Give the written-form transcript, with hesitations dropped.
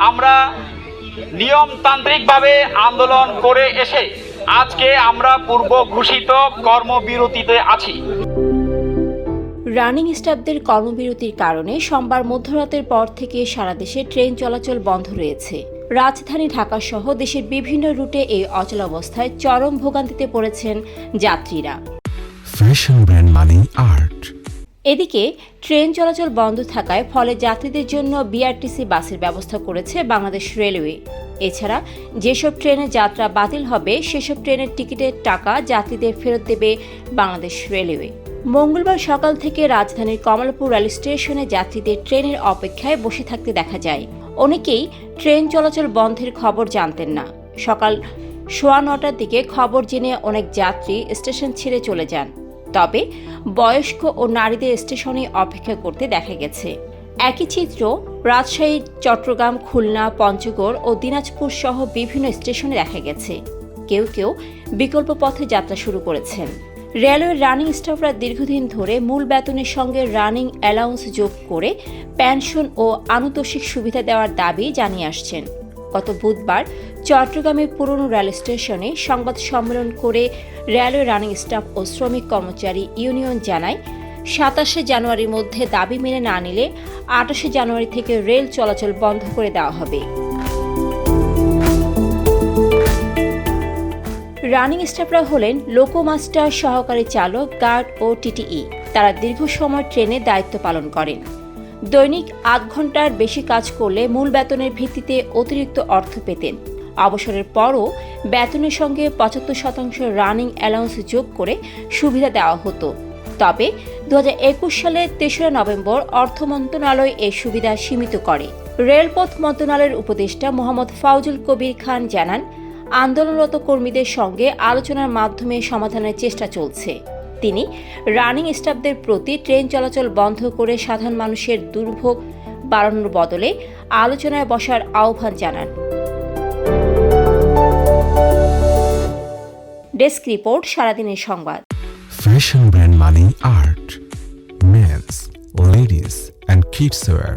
আমরা নিয়মতান্ত্রিকভাবে আন্দোলন করে এসে আজকে আমরা পূর্ব ঘোষিত কর্মবিরতিতে আছি। রানিং স্টাফদের কর্মবিরতির কারণে সোমবার মধ্যরাতের পর থেকে সারা দেশে ট্রেন চলাচল বন্ধ রয়েছে। রাজধানী ঢাকা সহ দেশের বিভিন্ন রুটে এই অচলাবস্থায় চরম ভোগান্তিতে পড়েছেন যাত্রীরা। ফ্যাশন ব্র্যান্ড মানে আর্ট। এদিকে ট্রেন চলাচল বন্ধ থাকায় ফলে যাত্রীদের জন্য বিআরটিসি বাসের ব্যবস্থা করেছে বাংলাদেশ রেলওয়ে। এছাড়া যেসব ট্রেনের যাত্রা বাতিল হবে সেসব ট্রেনের টিকিটের টাকা যাত্রীদের ফেরত দেবে বাংলাদেশ রেলওয়ে। মঙ্গলবার সকাল থেকে রাজধানীর কমলাপুর রেল স্টেশনে যাত্রীদের ট্রেনের অপেক্ষায় বসে থাকতে দেখা যায়। অনেকেই ট্রেন চলাচল বন্ধের খবর জানতেন না। সকাল 9:15টার দিকে খবর জেনে অনেক যাত্রী স্টেশন ছেড়ে চলে যান। তবে বয়স্ক ও নারীদের স্টেশনে অপেক্ষা করতে দেখা গেছে। একই চিত্র রাজশাহী, চট্টগ্রাম, খুলনা, পঞ্চগড় ও দিনাজপুর সহ বিভিন্ন স্টেশনে দেখা গেছে। কেউ কেউ বিকল্প পথে যাত্রা শুরু করেছেন। রেলওয়ের রানিং স্টাফরা দীর্ঘদিন ধরে মূল বেতনের সঙ্গে রানিং অ্যালাউন্স যোগ করে পেনশন ও আনুতোষিক সুবিধা দেওয়ার দাবি জানিয়ে আসছেন। গত বুধবার চট্টগ্রামের পুরনো রেল স্টেশনে সংবাদ সম্মেলন করে রেলওয়ে রানিং স্টাফ ও শ্রমিক কর্মচারী ইউনিয়ন জানায়, 27শে জানুয়ারির মধ্যে দাবি মেনে না নিলে 28শে জানুয়ারি থেকে রেল চলাচল বন্ধ করে দেওয়া হবে। রানিং স্টাফরা হলেন লোকোমাস্টার, সহকারী চালক, গার্ড ও টিটিই। তারা দীর্ঘ সময় ট্রেনে দায়িত্ব পালন করেন। দৈনিক 8 ঘন্টার বেশি কাজ করলে মূল বেতনের ভিত্তিতে অতিরিক্ত অর্থ পেতেন। অবসরের পরও বেতনের সঙ্গে 75% রানিং অ্যালাউন্স যোগ করে সুবিধা দেওয়া হতো। তবে 2021 সালের 3রা নভেম্বর অর্থ মন্ত্রণালয় এই সুবিধা সীমিত করে। রেলপথ মন্ত্রণালয়ের উপদেষ্টা মোহাম্মদ ফাউজুল কবির খান জানান, আন্দোলনরত কর্মীদের সঙ্গে আলোচনার মাধ্যমে সমাধানের চেষ্টা চলছে। তিনি রানিং স্টাফদের প্রতি ট্রেন চলাচল বন্ধ করে সাধারণ মানুষের দুর্ভোগ বাড়ানোর বদলে আলোচনায় বসার আহ্বান জানান। ডেস্ক রিপোর্ট, সারাদিনের সংবাদ। ফ্যাশন ব্র্যান্ড মানে art. Men's, ladies and kids wire.